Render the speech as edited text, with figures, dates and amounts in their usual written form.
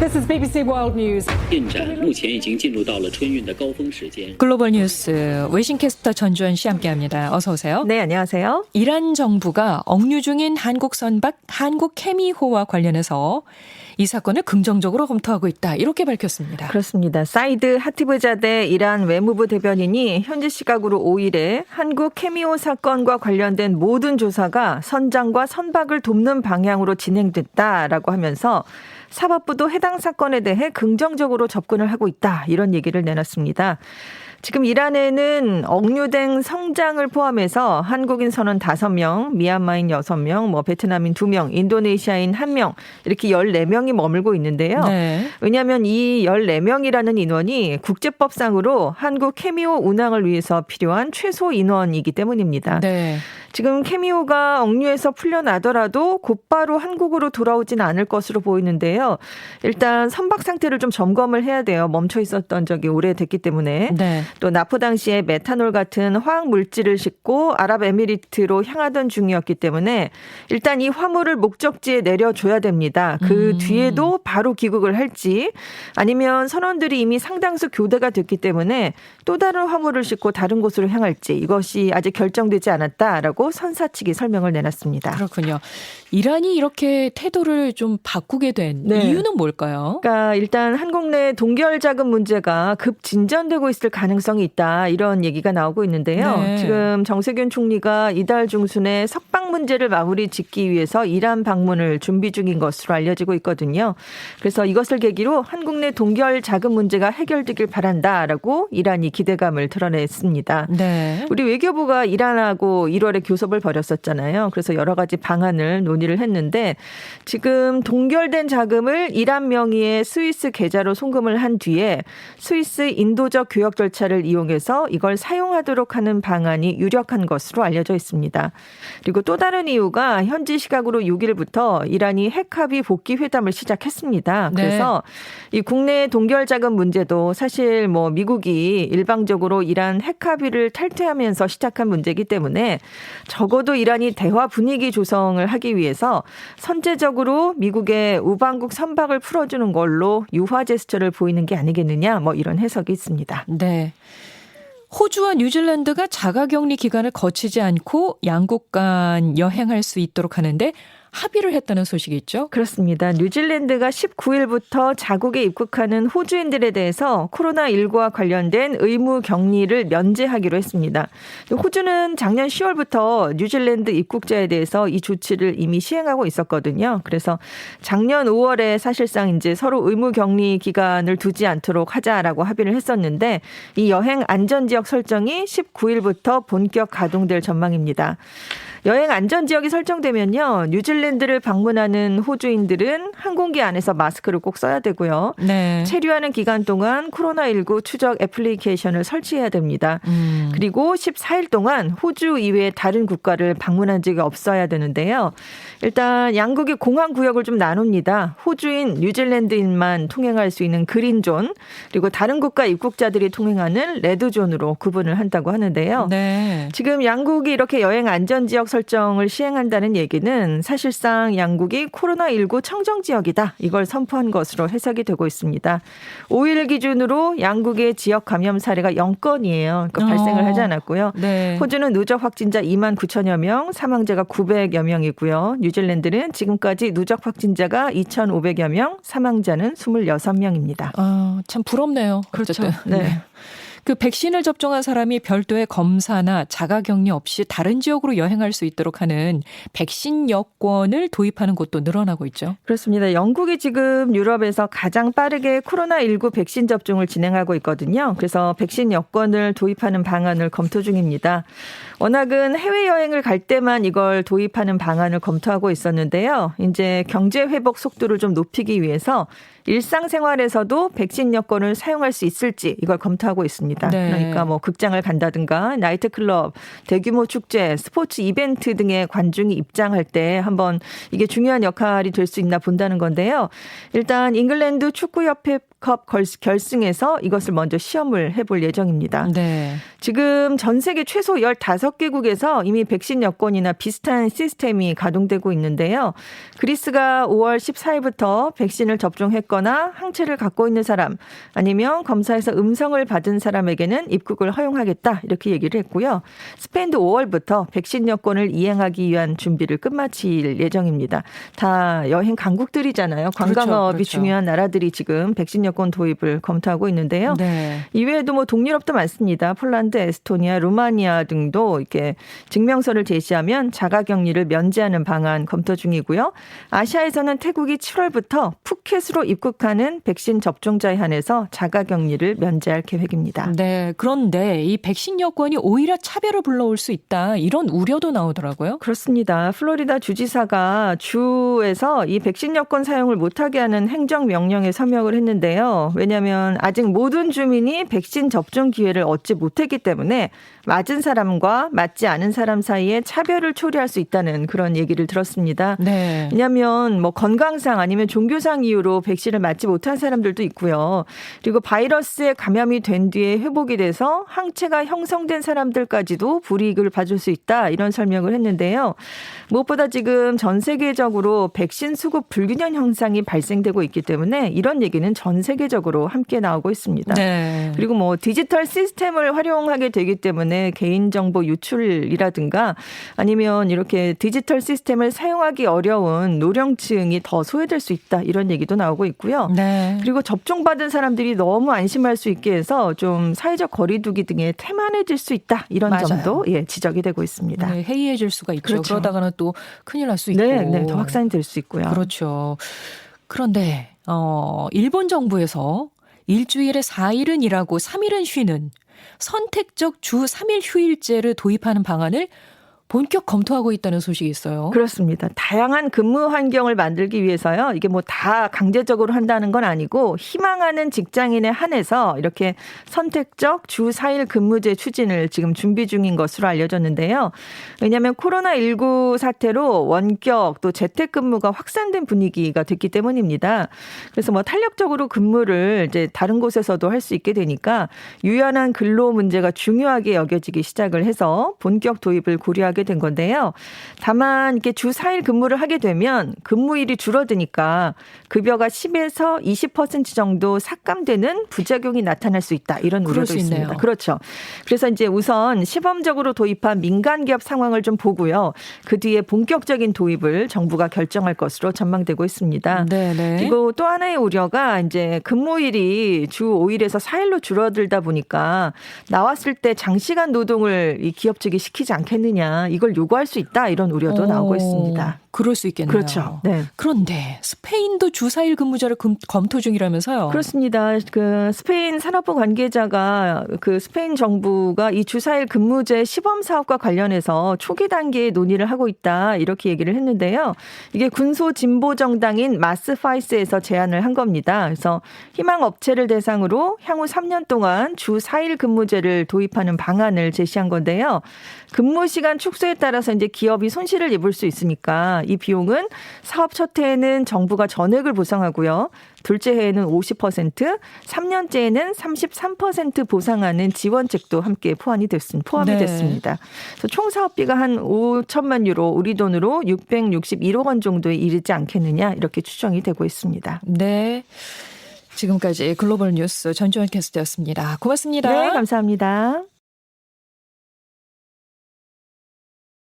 This is BBC World News. 进展目前已经进入到了春运的高峰时间。 글로벌 뉴스 외신캐스터 전주현 씨 함께합니다. 어서 오세요. 네, 안녕하세요. 이란 정부가 억류 중인 한국 선박 한국 케미호와 관련해서 이 사건을 긍정적으로 검토하고 있다. 이렇게 밝혔습니다. 그렇습니다. 사이드 하티브자데 이란 외무부 대변인이 현지 시각으로 5일에 한국 케미호 사건과 관련된 모든 조사가 선장과 선박을 돕는 방향으로 진행됐다라고 하면서 사법부도 해당 사건에 대해 긍정적으로 접근을 하고 있다. 이런 얘기를 내놨습니다. 지금 이란에는 억류된 성장을 포함해서 한국인 선원 5명, 미얀마인 6명, 베트남인 2명, 인도네시아인 1명 이렇게 14명이 머물고 있는데요. 네. 왜냐하면 이 14명이라는 인원이 국제법상으로 한국 케미호 운항을 위해서 필요한 최소 인원이기 때문입니다. 네. 지금 케미호가 억류에서 풀려나더라도 곧바로 한국으로 돌아오진 않을 것으로 보이는데요. 일단 선박 상태를 좀 점검을 해야 돼요. 멈춰 있었던 적이 오래됐기 때문에. 네. 또 납포 당시에 메탄올 같은 화학 물질을 싣고 아랍에미리트로 향하던 중이었기 때문에 일단 이 화물을 목적지에 내려줘야 됩니다. 그 뒤에도 바로 귀국을 할지 아니면 선원들이 이미 상당수 교대가 됐기 때문에 또 다른 화물을 싣고 다른 곳으로 향할지 이것이 아직 결정되지 않았다라고 선사 측이 설명을 내놨습니다. 그렇군요. 이란이 이렇게 태도를 좀 바꾸게 된 네. 이유는 뭘까요? 그러니까 일단 한국 내 동결 자금 문제가 급 진전되고 있을 가능성이 있다 이런 얘기가 나오고 있는데요. 네. 지금 정세균 총리가 이달 중순에 석방 문제를 마무리 짓기 위해서 이란 방문을 준비 중인 것으로 알려지고 있거든요. 그래서 이것을 계기로 한국 내 동결 자금 문제가 해결되길 바란다라고 이란이 기대감을 드러냈습니다. 네. 우리 외교부가 이란하고 1월에 교섭을 벌였었잖아요. 그래서 여러 가지 방안을 논의를 했는데 지금 동결된 자금을 이란 명의의 스위스 계좌로 송금을 한 뒤에 스위스 인도적 교역 절차를 이용해서 이걸 사용하도록 하는 방안이 유력한 것으로 알려져 있습니다. 그리고 또 다른 이유가 현지 시각으로 6일부터 이란이 핵합의 복귀 회담을 시작했습니다. 네. 그래서 이 국내 동결 자금 문제도 사실 미국이 일방적으로 이란 핵합의를 탈퇴하면서 시작한 문제이기 때문에 적어도 이란이 대화 분위기 조성을 하기 위해서 선제적으로 미국의 우방국 선박을 풀어주는 걸로 유화 제스처를 보이는 게 아니겠느냐 이런 해석이 있습니다. 네. 호주와 뉴질랜드가 자가격리 기간을 거치지 않고 양국 간 여행할 수 있도록 하는데 합의를 했다는 소식이 있죠? 그렇습니다. 뉴질랜드가 19일부터 자국에 입국하는 호주인들에 대해서 코로나19와 관련된 의무 격리를 면제하기로 했습니다. 호주는 작년 10월부터 뉴질랜드 입국자에 대해서 이 조치를 이미 시행하고 있었거든요. 그래서 작년 5월에 사실상 이제 서로 의무 격리 기간을 두지 않도록 하자라고 합의를 했었는데 이 여행 안전지역 설정이 19일부터 본격 가동될 전망입니다. 여행 안전지역이 설정되면요. 뉴질랜드를 방문하는 호주인들은 항공기 안에서 마스크를 꼭 써야 되고요. 네. 체류하는 기간 동안 코로나19 추적 애플리케이션을 설치해야 됩니다. 그리고 14일 동안 호주 이외의 다른 국가를 방문한 적이 없어야 되는데요. 일단 양국이 공항 구역을 좀 나눕니다. 호주인, 뉴질랜드인만 통행할 수 있는 그린존 그리고 다른 국가 입국자들이 통행하는 레드존으로 구분을 한다고 하는데요. 네. 지금 양국이 이렇게 여행 안전지역 설정을 시행한다는 얘기는 사실상 양국이 코로나19 청정지역이다. 이걸 선포한 것으로 해석이 되고 있습니다. 5일 기준으로 양국의 지역 감염 사례가 0건이에요. 그러니까 발생을 하지 않았고요. 네. 호주는 누적 확진자 2만 9천여 명, 사망자가 900여 명이고요. 뉴질랜드는 지금까지 누적 확진자가 2,500여 명, 사망자는 26명입니다. 참 부럽네요. 그렇죠. 어쨌든. 네. 그 백신을 접종한 사람이 별도의 검사나 자가격리 없이 다른 지역으로 여행할 수 있도록 하는 백신 여권을 도입하는 곳도 늘어나고 있죠. 그렇습니다. 영국이 지금 유럽에서 가장 빠르게 코로나19 백신 접종을 진행하고 있거든요. 그래서 백신 여권을 도입하는 방안을 검토 중입니다. 워낙은 해외여행을 갈 때만 이걸 도입하는 방안을 검토하고 있었는데요. 이제 경제 회복 속도를 좀 높이기 위해서 일상생활에서도 백신 여권을 사용할 수 있을지 이걸 검토하고 있습니다. 네. 그러니까 극장을 간다든가 나이트클럽, 대규모 축제, 스포츠 이벤트 등의 관중이 입장할 때 한번 이게 중요한 역할이 될 수 있나 본다는 건데요. 일단 잉글랜드 축구협회 월드컵 결승에서 이것을 먼저 시험을 해볼 예정입니다. 네. 지금 전 세계 최소 15개국에서 이미 백신 여권이나 비슷한 시스템이 가동되고 있는데요. 그리스가 5월 14일부터 백신을 접종했거나 항체를 갖고 있는 사람 아니면 검사에서 음성을 받은 사람에게는 입국을 허용하겠다 이렇게 얘기를 했고요. 스페인도 5월부터 백신 여권을 이행하기 위한 준비를 끝마칠 예정입니다. 다 여행 강국들이잖아요. 관광업이 그렇죠. 중요한 나라들이 지금 백신 여권 도입을 검토하고 있는데요. 네. 이외에도 뭐 동유럽도 많습니다. 폴란드, 에스토니아, 루마니아 등도 이렇게 증명서를 제시하면 자가격리를 면제하는 방안 검토 중이고요. 아시아에서는 태국이 7월부터 푸켓으로 입국하는 백신 접종자에 한해서 자가격리를 면제할 계획입니다. 네. 그런데 이 백신 여권이 오히려 차별을 불러올 수 있다. 이런 우려도 나오더라고요. 그렇습니다. 플로리다 주지사가 주에서 이 백신 여권 사용을 못하게 하는 행정명령에 서명을 했는데요. 왜냐하면 아직 모든 주민이 백신 접종 기회를 얻지 못했기 때문에 맞은 사람과 맞지 않은 사람 사이에 차별을 초래할 수 있다는 그런 얘기를 들었습니다. 네. 왜냐하면 뭐 건강상 아니면 종교상 이유로 백신을 맞지 못한 사람들도 있고요. 그리고 바이러스에 감염이 된 뒤에 회복이 돼서 항체가 형성된 사람들까지도 불이익을 받을 수 있다 이런 설명을 했는데요. 무엇보다 지금 전 세계적으로 백신 수급 불균형 현상이 발생되고 있기 때문에 이런 얘기는 전 세계적으로 함께 나오고 있습니다. 네. 그리고 뭐 디지털 시스템을 활용하게 되기 때문에 개인정보 유출이라든가 아니면 이렇게 디지털 시스템을 사용하기 어려운 노령층이 더 소외될 수 있다 이런 얘기도 나오고 있고요. 네. 그리고 접종받은 사람들이 너무 안심할 수 있게 해서 좀 사회적 거리두기 등에 태만해질 수 있다 이런 맞아요. 점도 지적이 되고 있습니다. 네, 해이해질 수가 있죠. 그렇죠. 그러다가는 또 큰일 날 수 있고. 네, 더 확산이 될 수 있고요. 그렇죠. 그런데 일본 정부에서 일주일에 4일은 일하고 3일은 쉬는 선택적 주 3일 휴일제를 도입하는 방안을 본격 검토하고 있다는 소식이 있어요. 그렇습니다. 다양한 근무 환경을 만들기 위해서요. 이게 뭐 다 강제적으로 한다는 건 아니고 희망하는 직장인에 한해서 이렇게 선택적 주 4일 근무제 추진을 지금 준비 중인 것으로 알려졌는데요. 왜냐하면 코로나19 사태로 원격 또 재택근무가 확산된 분위기가 됐기 때문입니다. 그래서 뭐 탄력적으로 근무를 이제 다른 곳에서도 할 수 있게 되니까 유연한 근로 문제가 중요하게 여겨지기 시작을 해서 본격 도입을 고려하게 된 건데요. 다만 이렇게 주 4일 근무를 하게 되면 근무일이 줄어드니까 급여가 10에서 20% 정도 삭감되는 부작용이 나타날 수 있다. 이런 우려도 있습니다. 있네요. 그렇죠. 그래서 이제 우선 시범적으로 도입한 민간 기업 상황을 좀 보고요. 그 뒤에 본격적인 도입을 정부가 결정할 것으로 전망되고 있습니다. 네네. 그리고 또 하나의 우려가 이제 근무일이 주 5일에서 4일로 줄어들다 보니까 나왔을 때 장시간 노동을 이 기업 측이 시키지 않겠느냐. 이걸 요구할 수 있다. 이런 우려도 나오고 있습니다. 그럴 수 있겠네요. 그렇죠. 네. 그런데 스페인도 주 4일 근무제를 검토 중이라면서요. 그렇습니다. 그 스페인 산업부 관계자가 그 스페인 정부가 이 주 4일 근무제 시범 사업과 관련해서 초기 단계에 논의를 하고 있다. 이렇게 얘기를 했는데요. 이게 군소 진보 정당인 마스파이스에서 제안을 한 겁니다. 그래서 희망 업체를 대상으로 향후 3년 동안 주 4일 근무제를 도입하는 방안을 제시한 건데요. 근무 시간 축소에 따라서 이제 기업이 손실을 입을 수 있으니까 이 비용은 사업 첫 해에는 정부가 전액을 보상하고요. 둘째 해에는 50%, 3년째에는 33% 보상하는 지원책도 함께 포함이 됐습니다. 그래서 총 사업비가 한 5천만 유로, 우리 돈으로 661억 원 정도에 이르지 않겠느냐 이렇게 추정이 되고 있습니다. 네. 지금까지 글로벌 뉴스 전주현 캐스터였습니다. 고맙습니다. 네, 감사합니다.